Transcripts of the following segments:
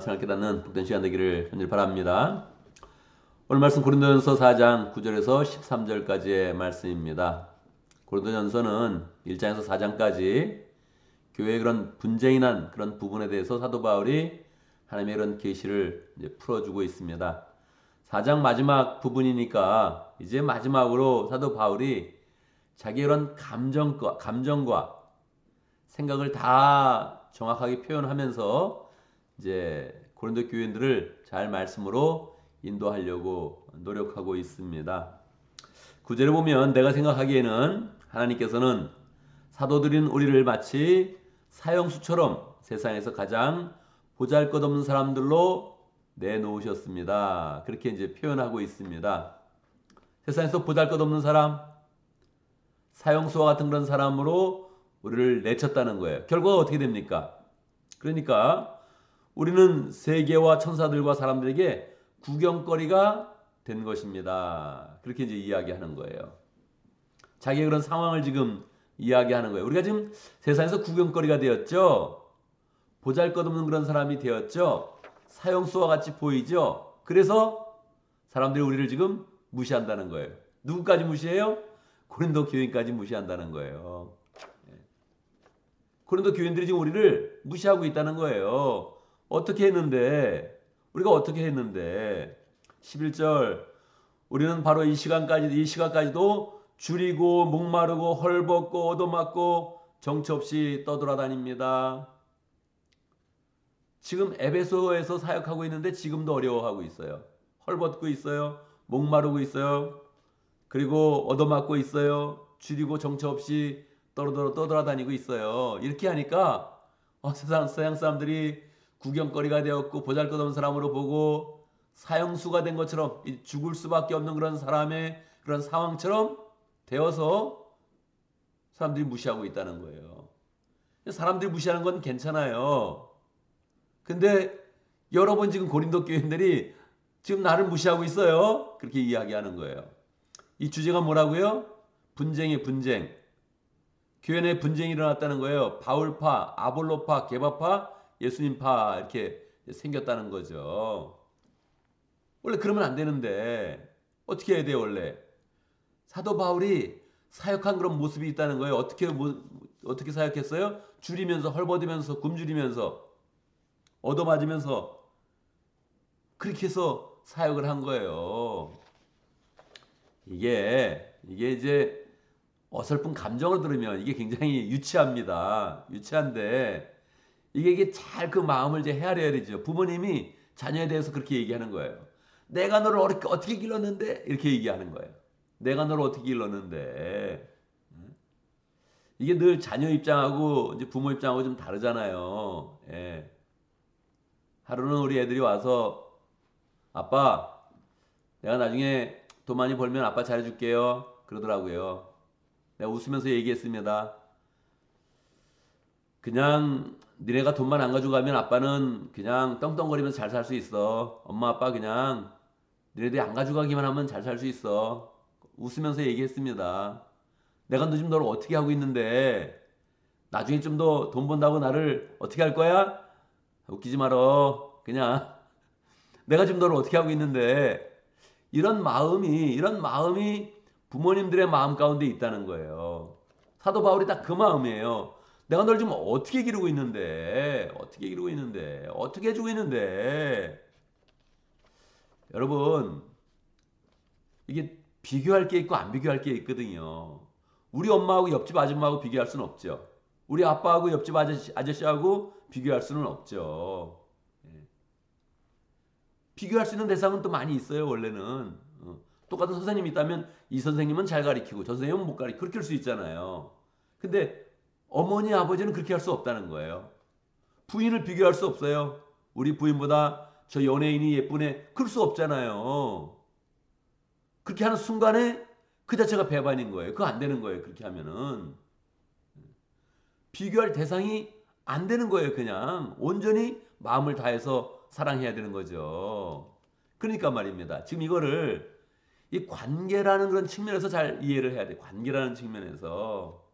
생각 깨닫는 복된 시간 되기를 간절히 바랍니다. 오늘 말씀 고린도전서 4장 9절에서 13절까지의 말씀입니다. 고린도전서는 1장에서 4장까지 교회의 그런 분쟁이 난 그런 부분에 대해서 사도 바울이 하나님의 그런 계시를 풀어주고 있습니다. 4장 마지막 부분이니까 이제 마지막으로 사도 바울이 자기의 그런 감정과 생각을 다 정확하게 표현하면서 이제 고린도 교인들을 잘 말씀으로 인도하려고 노력하고 있습니다. 구절에 보면 내가 생각하기에는 하나님께서는 사도들인 우리를 마치 사형수처럼 세상에서 가장 보잘것없는 사람들로 내놓으셨습니다. 그렇게 이제 표현하고 있습니다. 세상에서 보잘것없는 사람, 사형수와 같은 그런 사람으로 우리를 내쳤다는 거예요. 결과가 어떻게 됩니까? 그러니까 우리는 세계와 천사들과 사람들에게 구경거리가 된 것입니다. 그렇게 이제 이야기하는 거예요. 자기의 그런 상황을 지금 이야기하는 거예요. 우리가 지금 세상에서 구경거리가 되었죠. 보잘것없는 그런 사람이 되었죠. 사형수와 같이 보이죠. 그래서 사람들이 우리를 지금 무시한다는 거예요. 누구까지 무시해요? 고린도 교인까지 무시한다는 거예요. 고린도 교인들이 지금 우리를 무시하고 있다는 거예요. 어떻게 했는데? 우리가 어떻게 했는데? 11절 우리는 바로 이 시간까지도 줄이고 목마르고 헐벗고 얻어맞고 정처 없이 떠돌아다닙니다. 지금 에베소에서 사역하고 있는데 지금도 어려워하고 있어요. 헐벗고 있어요. 목마르고 있어요. 그리고 얻어맞고 있어요. 줄이고 정처 없이 떠돌아다니고 있어요. 이렇게 하니까 세상 사람들이 구경거리가 되었고 보잘것없는 사람으로 보고 사형수가 된 것처럼 죽을 수밖에 없는 그런 사람의 그런 상황처럼 되어서 사람들이 무시하고 있다는 거예요. 사람들이 무시하는 건 괜찮아요. 근데 여러 번 지금 고린도 교인들이 지금 나를 무시하고 있어요. 그렇게 이야기하는 거예요. 이 주제가 뭐라고요? 분쟁의 분쟁. 교회 내 분쟁이 일어났다는 거예요. 바울파, 아볼로파, 게바파, 예수님파 이렇게 생겼다는 거죠. 원래 그러면 안 되는데 어떻게 해야 돼요 원래? 사도 바울이 사역한 그런 모습이 있다는 거예요. 어떻게 사역했어요? 줄이면서 헐벗으면서 굶주리면서 얻어맞으면서 그렇게 해서 사역을 한 거예요. 이게 이제 어설픈 감정을 들으면 이게 굉장히 유치합니다. 유치한데 이게 잘 그 마음을 이제 헤아려야 되죠. 부모님이 자녀에 대해서 그렇게 얘기하는 거예요. 내가 너를 어떻게 길렀는데 이렇게 얘기하는 거예요. 내가 너를 어떻게 길렀는데 이게 늘 자녀 입장하고 이제 부모 입장하고 좀 다르잖아요. 예. 하루는 우리 애들이 와서 아빠 내가 나중에 돈 많이 벌면 아빠 잘해줄게요. 그러더라고요. 내가 웃으면서 얘기했습니다. 그냥 니네가 돈만 안 가져가면 아빠는 그냥 떵떵거리면서 잘 살 수 있어. 엄마 아빠 그냥 니네들이 안 가져가기만 하면 잘 살 수 있어. 웃으면서 얘기했습니다. 내가 너 지금 너를 어떻게 하고 있는데 나중에 좀 더 돈 번다고 나를 어떻게 할 거야? 웃기지 말어. 그냥 내가 지금 너를 어떻게 하고 있는데 이런 마음이 부모님들의 마음 가운데 있다는 거예요. 사도 바울이 딱 그 마음이에요. 내가 널 지금 어떻게 기르고 있는데, 어떻게 해주고 있는데. 여러분, 이게 비교할 게 있고 안 비교할 게 있거든요. 우리 엄마하고 옆집 아줌마하고 비교할 수는 없죠. 우리 아빠하고 옆집 아저씨하고 비교할 수는 없죠. 예. 비교할 수 있는 대상은 또 많이 있어요, 원래는. 똑같은 선생님이 있다면 이 선생님은 잘 가르치고 저 선생님은 못 가르치고 그렇게 할 수 있잖아요. 근데 어머니, 아버지는 그렇게 할 수 없다는 거예요. 부인을 비교할 수 없어요. 우리 부인보다 저 연예인이 예쁘네. 그럴 수 없잖아요. 그렇게 하는 순간에 그 자체가 배반인 거예요. 그거 안 되는 거예요. 그렇게 하면은. 비교할 대상이 안 되는 거예요. 그냥 온전히 마음을 다해서 사랑해야 되는 거죠. 그러니까 말입니다. 지금 이거를 이 관계라는 그런 측면에서 잘 이해를 해야 돼. 관계라는 측면에서.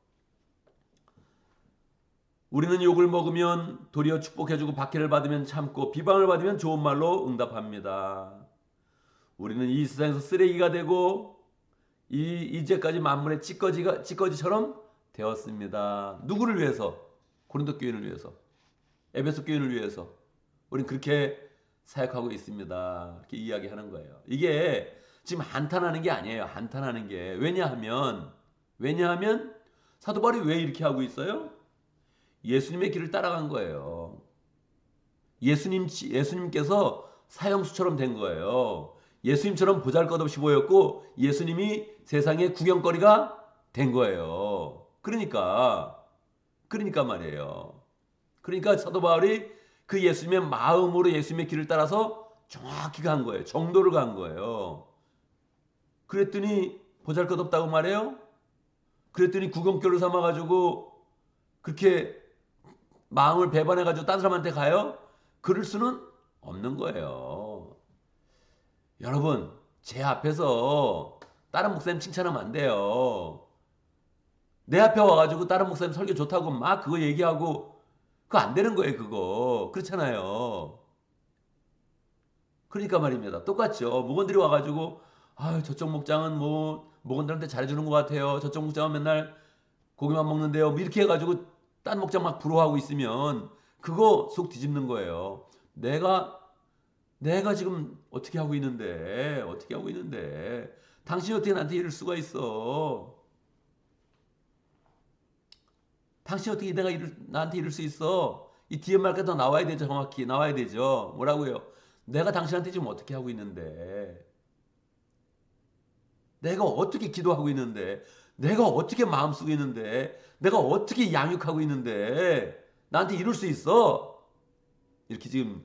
우리는 욕을 먹으면 도리어 축복해주고 박해를 받으면 참고 비방을 받으면 좋은 말로 응답합니다. 우리는 이 세상에서 쓰레기가 되고 이제까지 만물의 찌꺼지처럼 되었습니다. 누구를 위해서? 고린도 교인을 위해서, 에베소 교인을 위해서 우리는 그렇게 사역하고 있습니다. 이렇게 이야기하는 거예요. 이게 지금 한탄하는 게 아니에요. 한탄하는 게 왜냐하면 사도 바울이 왜 이렇게 하고 있어요? 예수님의 길을 따라간 거예요. 예수님께서 사형수처럼 된 거예요. 예수님처럼 보잘것없이 보였고 예수님이 세상의 구경거리가 된 거예요. 그러니까 말이에요. 그러니까 사도 바울이 그 예수님의 마음으로 예수님의 길을 따라서 정확히 간 거예요. 정도를 간 거예요. 그랬더니 보잘것없다고 말해요. 그랬더니 구경거리를 삼아가지고 그렇게 마음을 배반해가지고 딴 사람한테 가요? 그럴 수는 없는 거예요. 여러분, 제 앞에서 다른 목사님 칭찬하면 안 돼요. 내 앞에 와가지고 다른 목사님 설교 좋다고 막 그거 얘기하고 그거 안 되는 거예요. 그거 그렇잖아요. 그러니까 말입니다. 똑같죠. 목원들이 와가지고 저쪽 목장은 뭐 목원들한테 잘해주는 것 같아요. 저쪽 목장은 맨날 고기만 먹는데요. 뭐 이렇게 해가지고 딴 목장 막 부러워하고 있으면 그거 속 뒤집는 거예요. 내가 지금 어떻게 하고 있는데 당신이 어떻게 나한테 이럴 수가 있어? 당신이 어떻게 나한테 이럴 수 있어? 이 뒤에 말까지 더 나와야 되죠. 정확히 나와야 되죠. 뭐라고요? 내가 당신한테 지금 어떻게 하고 있는데? 내가 어떻게 기도하고 있는데? 내가 어떻게 마음 쓰고 있는데? 내가 어떻게 양육하고 있는데? 나한테 이럴 수 있어? 이렇게 지금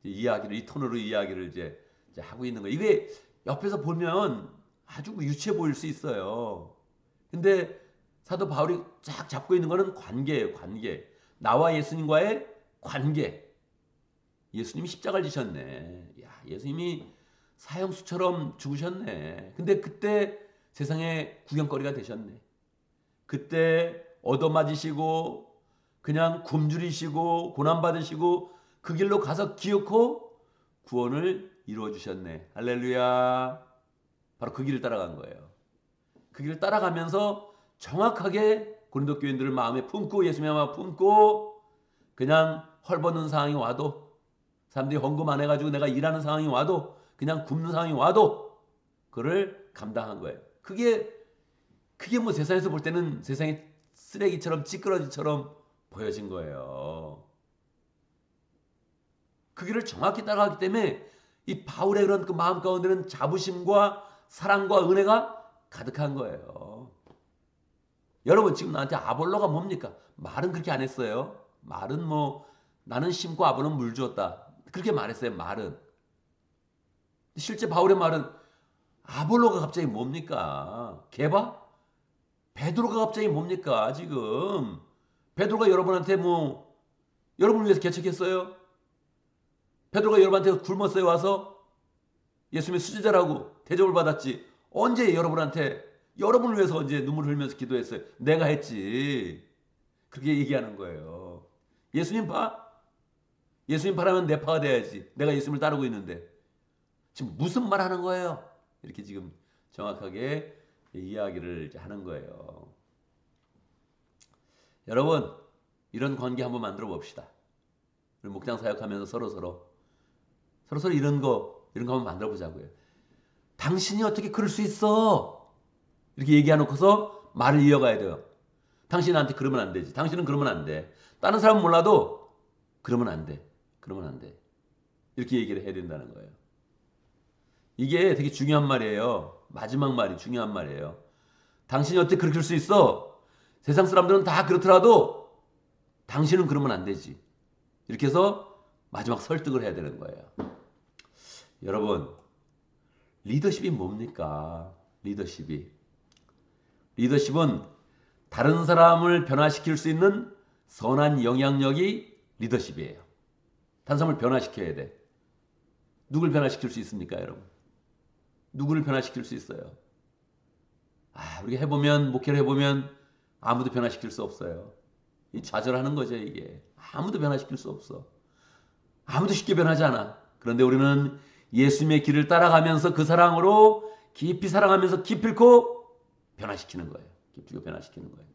이 톤으로 이야기를 이제 하고 있는 거예요. 이게 옆에서 보면 아주 유치해 보일 수 있어요. 근데 사도 바울이 쫙 잡고 있는 거는 관계예요, 관계. 나와 예수님과의 관계. 예수님이 십자가를 지셨네. 야, 예수님이 사형수처럼 죽으셨네. 근데 그때 세상에 구경거리가 되셨네. 그때 얻어맞으시고 그냥 굶주리시고 고난받으시고 그 길로 가서 기어코 구원을 이루어 주셨네. 할렐루야. 바로 그 길을 따라간 거예요. 그 길을 따라가면서 정확하게 고린도 교인들을 마음에 품고 예수님의 마음에 품고 그냥 헐벗는 상황이 와도 사람들이 헌금 안 해가지고 내가 일하는 상황이 와도 그냥 굶는 상황이 와도 그를 감당한 거예요. 그게 뭐 세상에서 볼 때는 세상의 쓰레기처럼 찌끄러지처럼 보여진 거예요. 그 길을 정확히 따라가기 때문에 이 바울의 그런 그 마음 가운데는 자부심과 사랑과 은혜가 가득한 거예요. 여러분 지금 나한테 아볼로가 뭡니까? 말은 그렇게 안 했어요. 말은 뭐 나는 심고 아볼로는 물 주었다. 그렇게 말했어요. 말은. 실제 바울의 말은 아볼로가 갑자기 뭡니까? 개바? 베드로가 갑자기 뭡니까? 지금 베드로가 여러분한테 뭐 여러분을 위해서 개척했어요? 베드로가 여러분한테 굶었어요 와서? 예수님의 수제자라고 대접을 받았지. 언제 여러분을 위해서 언제 눈물 흘리면서 기도했어요? 내가 했지. 그렇게 얘기하는 거예요. 예수님 파? 예수님 파라면 내 파가 돼야지. 내가 예수님을 따르고 있는데. 지금 무슨 말 하는 거예요? 이렇게 지금 정확하게 이야기를 하는 거예요. 여러분, 이런 관계 한번 만들어 봅시다. 우리 목장 사역하면서 서로 이런 거 한번 만들어 보자고요. 당신이 어떻게 그럴 수 있어? 이렇게 얘기해놓고서 말을 이어가야 돼요. 당신이 나한테 그러면 안 되지. 당신은 그러면 안 돼. 다른 사람은 몰라도 그러면 안 돼. 이렇게 얘기를 해야 된다는 거예요. 이게 되게 중요한 말이에요. 마지막 말이 중요한 말이에요. 당신이 어떻게 그렇게 할 수 있어? 세상 사람들은 다 그렇더라도 당신은 그러면 안 되지. 이렇게 해서 마지막 설득을 해야 되는 거예요. 여러분, 리더십이 뭡니까? 리더십은 다른 사람을 변화시킬 수 있는 선한 영향력이 리더십이에요. 다른 사람을 변화시켜야 돼. 누굴 변화시킬 수 있습니까, 여러분? 누구를 변화시킬 수 있어요? 우리가 목회를 해보면 아무도 변화시킬 수 없어요. 이 좌절하는 거죠, 이게. 아무도 변화시킬 수 없어. 아무도 쉽게 변하지 않아. 그런데 우리는 예수님의 길을 따라가면서 그 사랑으로 깊이 사랑하면서 기필코 변화시키는 거예요. 기필코 변화시키는 거예요.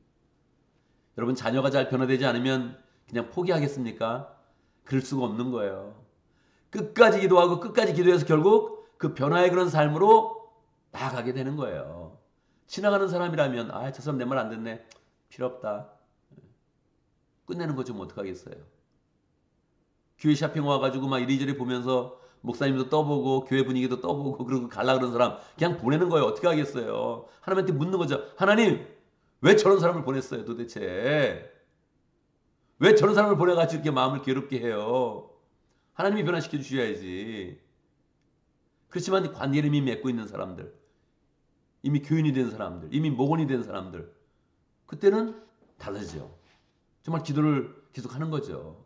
여러분, 자녀가 잘 변화되지 않으면 그냥 포기하겠습니까? 그럴 수가 없는 거예요. 끝까지 기도하고 끝까지 기도해서 결국 그 변화의 그런 삶으로 나아가게 되는 거예요. 지나가는 사람이라면 저 사람 내 말 안 듣네. 필요 없다. 끝내는 거 좀 어떡하겠어요. 교회 쇼핑 와가지고 막 이리저리 보면서 목사님도 떠보고 교회 분위기도 떠보고 그러고 갈라 그러는 사람 그냥 보내는 거예요. 어떻게 하겠어요. 하나님한테 묻는 거죠. 하나님, 왜 저런 사람을 보냈어요 도대체. 왜 저런 사람을 보내가지고 이렇게 마음을 괴롭게 해요. 하나님이 변화시켜 주셔야지. 그렇지만 관계를 이미 맺고 있는 사람들, 이미 교인이 된 사람들, 이미 목원이 된 사람들, 그때는 달라지죠. 정말 기도를 계속하는 거죠.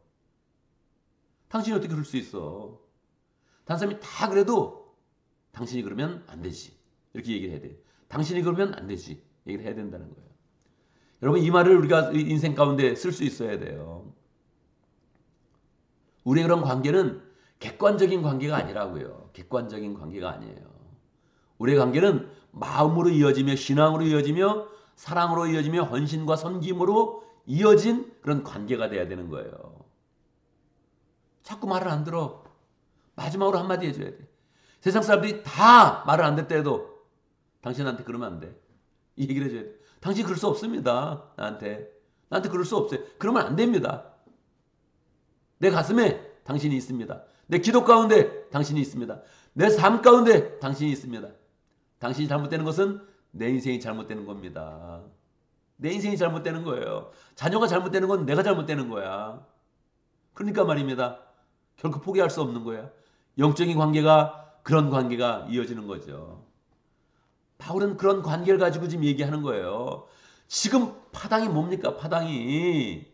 당신이 어떻게 그럴 수 있어. 다른 사람이 다 그래도 당신이 그러면 안 되지. 이렇게 얘기를 해야 돼요. 당신이 그러면 안 되지. 얘기를 해야 된다는 거예요. 여러분, 이 말을 우리가 인생 가운데 쓸 수 있어야 돼요. 우리의 그런 관계는 객관적인 관계가 아니라고요. 객관적인 관계가 아니에요. 우리의 관계는 마음으로 이어지며 신앙으로 이어지며 사랑으로 이어지며 헌신과 섬김으로 이어진 그런 관계가 돼야 되는 거예요. 자꾸 말을 안 들어. 마지막으로 한마디 해줘야 돼. 세상 사람들이 다 말을 안 듣더라도 당신한테 그러면 안 돼. 이 얘기를 해줘야 돼. 당신 그럴 수 없습니다. 나한테 그럴 수 없어요. 그러면 안 됩니다. 내 가슴에 당신이 있습니다. 내 기도 가운데 당신이 있습니다. 내 삶 가운데 당신이 있습니다. 당신이 잘못되는 것은 내 인생이 잘못되는 겁니다. 내 인생이 잘못되는 거예요. 자녀가 잘못되는 건 내가 잘못되는 거야. 그러니까 말입니다. 결코 포기할 수 없는 거야. 영적인 관계가 그런 관계가 이어지는 거죠. 바울은 그런 관계를 가지고 지금 얘기하는 거예요. 지금 파당이 뭡니까? 파당이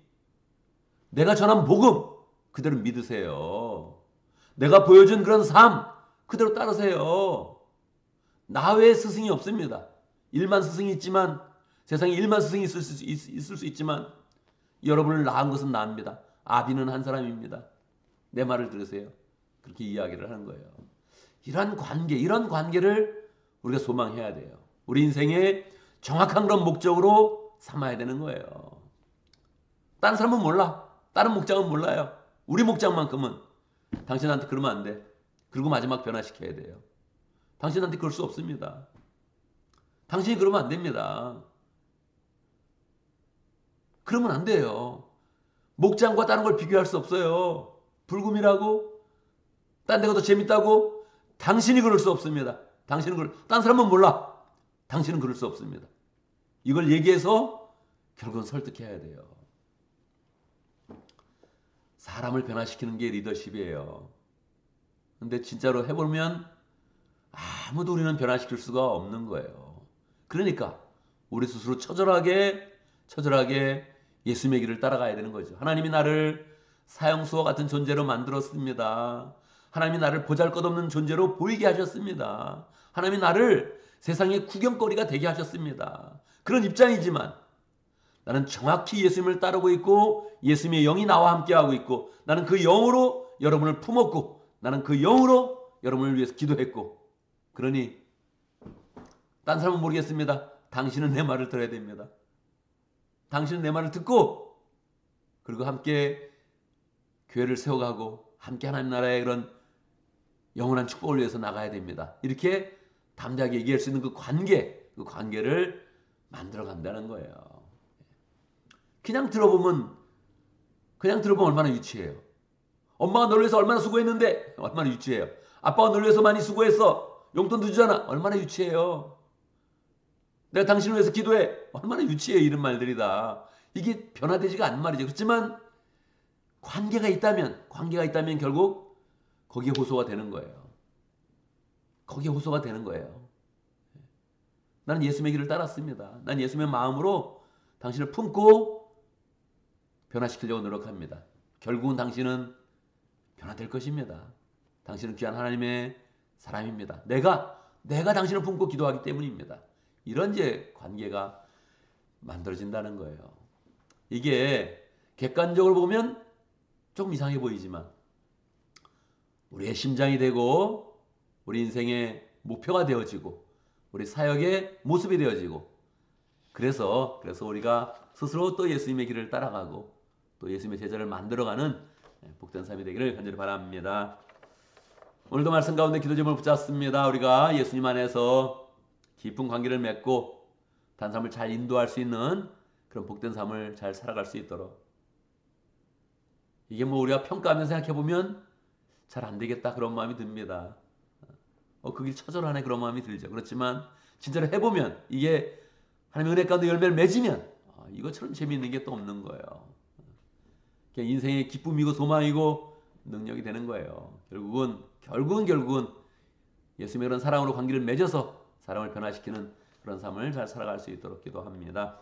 내가 전한 복음 그대로 믿으세요. 내가 보여준 그런 삶 그대로 따르세요. 나 외에 스승이 없습니다. 1만 스승이 있지만 세상에 1만 스승이 있을 수 있지만 여러분을 낳은 것은 나입니다. 아비는 한 사람입니다. 내 말을 들으세요. 그렇게 이야기를 하는 거예요. 이런 관계를 우리가 소망해야 돼요. 우리 인생의 정확한 그런 목적으로 삼아야 되는 거예요. 다른 사람은 몰라. 다른 목장은 몰라요. 우리 목장만큼은 당신한테 그러면 안 돼. 그리고 마지막 변화시켜야 돼요. 당신한테 그럴 수 없습니다. 당신이 그러면 안 됩니다. 그러면 안 돼요. 목장과 다른 걸 비교할 수 없어요. 불금이라고? 딴 데가 더 재밌다고? 당신이 그럴 수 없습니다. 딴 사람은 몰라. 당신은 그럴 수 없습니다. 이걸 얘기해서 결국은 설득해야 돼요. 사람을 변화시키는 게 리더십이에요. 근데 진짜로 해보면 아무도 우리는 변화시킬 수가 없는 거예요. 그러니까 우리 스스로 처절하게 예수님의 길을 따라가야 되는 거죠. 하나님이 나를 사형수와 같은 존재로 만들었습니다. 하나님이 나를 보잘것없는 존재로 보이게 하셨습니다. 하나님이 나를 세상의 구경거리가 되게 하셨습니다. 그런 입장이지만 나는 정확히 예수님을 따르고 있고 예수님의 영이 나와 함께하고 있고 나는 그 영으로 여러분을 품었고 나는 그 영으로 여러분을 위해서 기도했고 그러니 딴 사람은 모르겠습니다. 당신은 내 말을 들어야 됩니다. 당신은 내 말을 듣고 그리고 함께 교회를 세워가고 함께 하나님 나라의 그런 영원한 축복을 위해서 나가야 됩니다. 이렇게 담대하게 얘기할 수 있는 그 관계를 만들어 간다는 거예요. 그냥 들어보면 얼마나 유치해요. 엄마가 널 위해서 얼마나 수고했는데 얼마나 유치해요. 아빠가 널 위해서 많이 수고했어. 용돈도 주잖아. 얼마나 유치해요. 내가 당신을 위해서 기도해. 얼마나 유치해요. 이런 말들이 다. 이게 변화되지가 않는 말이죠. 그렇지만 관계가 있다면 결국 거기에 호소가 되는 거예요. 나는 예수님의 길을 따랐습니다. 난 예수님의 마음으로 당신을 품고 변화시키려고 노력합니다. 결국은 당신은 변화될 것입니다. 당신은 귀한 하나님의 사람입니다. 내가 당신을 품고 기도하기 때문입니다. 이런 이제 관계가 만들어진다는 거예요. 이게 객관적으로 보면 조금 이상해 보이지만 우리의 심장이 되고 우리 인생의 목표가 되어지고 우리 사역의 모습이 되어지고 그래서 우리가 스스로 또 예수님의 길을 따라가고 또 예수님의 제자를 만들어가는 복된 삶이 되기를 간절히 바랍니다. 오늘도 말씀 가운데 기도 제목을 붙잡습니다. 우리가 예수님 안에서 깊은 관계를 맺고 단삶을 잘 인도할 수 있는 그런 복된 삶을 잘 살아갈 수 있도록 이게 뭐 우리가 평가하면서 생각해보면 잘 안 되겠다 그런 마음이 듭니다. 그 길 처절하네 그런 마음이 들죠. 그렇지만 진짜로 해보면 이게 하나님의 은혜 가운데 열매를 맺으면 이것처럼 재미있는 게 또 없는 거예요. 인생의 기쁨이고 소망이고 능력이 되는 거예요. 결국은 예수님의 그런 사랑으로 관계를 맺어서 사람을 변화시키는 그런 삶을 잘 살아갈 수 있도록 기도합니다.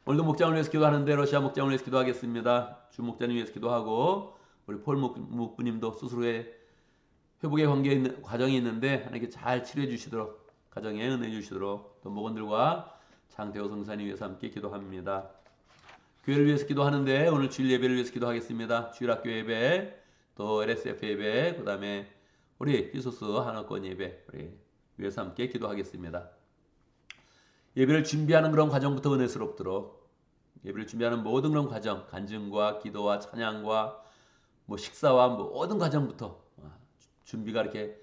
오늘도 목장을 위해서 기도하는데 러시아 목장을 위해서 기도하겠습니다. 주 목자님 위해서 기도하고 우리 폴 목부님도 스스로의 회복의 과정이 있는데 하나님께 잘 치료해 주시도록 가정에 은혜 주시도록 또 목원들과 장태호 성사님 위해서 함께 기도합니다. 교회를 위해서 기도하는데 오늘 주일 예배를 위해서 기도하겠습니다. 주일학교 예배 또 LSF 예배 그 다음에 우리 히소스 한옥권 예배 우리 위해서 함께 기도하겠습니다. 예배를 준비하는 그런 과정부터 은혜스럽도록 예배를 준비하는 모든 그런 과정 간증과 기도와 찬양과 식사와 모든 과정부터 준비가 이렇게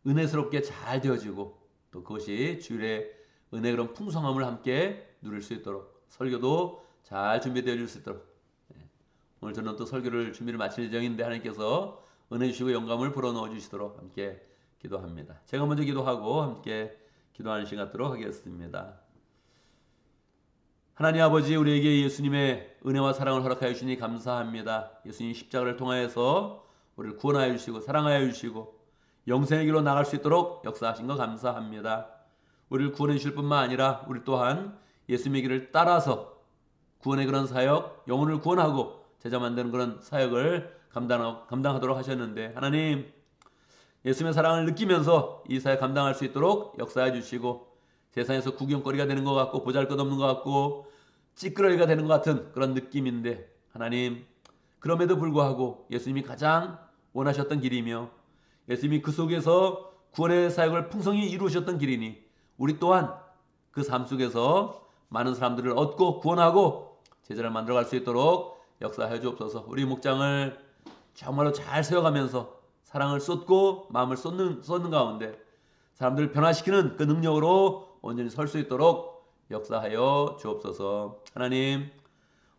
은혜스럽게 잘 되어지고 또 그것이 주일의 은혜 그런 풍성함을 함께 누릴 수 있도록 설교도 잘 준비되어 줄 수 있도록 오늘 저는 또 설교를 준비를 마칠 예정인데 하나님께서 은혜 주시고 영감을 불어넣어 주시도록 함께 기도합니다. 제가 먼저 기도하고 함께 기도하는 시간 갖도록 하겠습니다. 하나님 아버지 우리에게 예수님의 은혜와 사랑을 허락하여 주시니 감사합니다. 예수님 십자가를 통하여서 우리를 구원하여 주시고 사랑하여 주시고 영생의 길로 나갈 수 있도록 역사하신 거 감사합니다. 우리를 구원해 주실 뿐만 아니라 우리 또한 예수님의 길을 따라서 구원의 그런 사역, 영혼을 구원하고 제자 만드는 그런 사역을 감당하도록 하셨는데 하나님 예수님의 사랑을 느끼면서 이 사역 감당할 수 있도록 역사해 주시고 세상에서 구경거리가 되는 것 같고 보잘것없는 것 같고 찌끄러기가 되는 것 같은 그런 느낌인데 하나님 그럼에도 불구하고 예수님이 가장 원하셨던 길이며 예수님이 그 속에서 구원의 사역을 풍성히 이루셨던 길이니 우리 또한 그 삶 속에서 많은 사람들을 얻고 구원하고 제자를 만들어갈 수 있도록 역사하여 주옵소서. 우리 목장을 정말로 잘 세워가면서 사랑을 쏟고 마음을 쏟는 가운데 사람들을 변화시키는 그 능력으로 온전히 설 수 있도록 역사하여 주옵소서. 하나님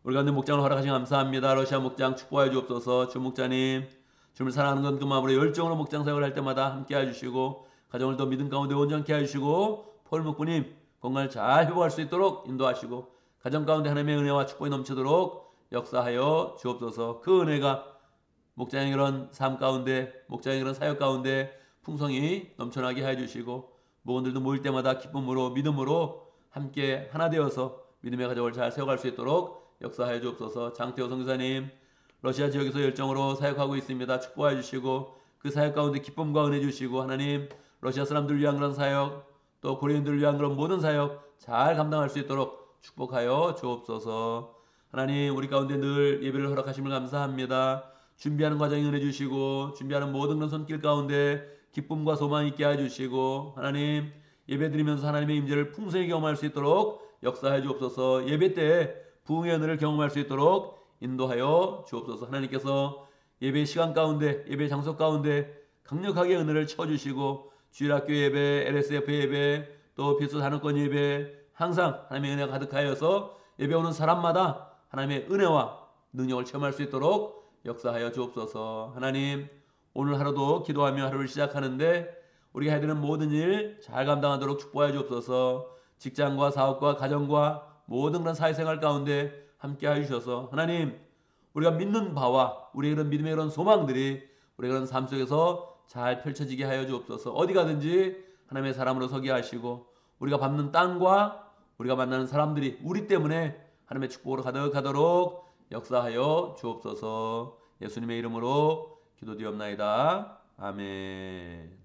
우리 가운데 목장을 허락하신 감사합니다. 러시아 목장 축복하여 주옵소서. 주 목자님 주님을 사랑하는 건 그 마음으로 열정으로 목장 사역을 할 때마다 함께 해주시고 가정을 더 믿음 가운데 온전케 해주시고 폴 목부님 건강을 잘 회복할 수 있도록 인도하시고 가정 가운데 하나님의 은혜와 축복이 넘치도록 역사하여 주옵소서. 그 은혜가 목장의 그런 삶 가운데 목장의 그런 사역 가운데 풍성히 넘쳐나게 해주시고 목원들도 모일 때마다 기쁨으로 믿음으로 함께 하나 되어서 믿음의 가정을 잘 세워갈 수 있도록 역사하여 주옵소서. 장태호 선교사님 러시아 지역에서 열정으로 사역하고 있습니다. 축복해 주시고 그 사역 가운데 기쁨과 은혜 주시고 하나님 러시아 사람들을 위한 그런 사역 또 고려인들을 위한 그런 모든 사역 잘 감당할 수 있도록 축복하여 주옵소서. 하나님 우리 가운데 늘 예배를 허락하심을 감사합니다. 준비하는 과정에 은혜 주시고 준비하는 모든 그런 손길 가운데 기쁨과 소망 있게 해주시고 하나님 예배 드리면서 하나님의 임재를 풍성히 경험할 수 있도록 역사해 주옵소서. 예배 때 부흥의 은혜를 경험할 수 있도록 인도하여 주옵소서. 하나님께서 예배 시간 가운데 예배 장소 가운데 강력하게 은혜를 쳐주시고 주일학교 예배, LSF 예배, 또 필수 단원권 예배 항상 하나님의 은혜가 가득하여서 예배 오는 사람마다 하나님의 은혜와 능력을 체험할 수 있도록 역사하여 주옵소서. 하나님 오늘 하루도 기도하며 하루를 시작하는데 우리가 해야 되는 모든 일 잘 감당하도록 축복하여 주옵소서. 직장과 사업과 가정과 모든 그런 사회생활 가운데 함께 해주셔서 하나님 우리가 믿는 바와 우리의 그런 믿음의 그런 소망들이 우리의 그런 삶 속에서 잘 펼쳐지게 하여 주옵소서. 어디 가든지 하나님의 사람으로 서게 하시고 우리가 밟는 땅과 우리가 만나는 사람들이 우리 때문에 하나님의 축복으로 가득하도록 역사하여 주옵소서. 예수님의 이름으로 기도드리옵나이다. 아멘.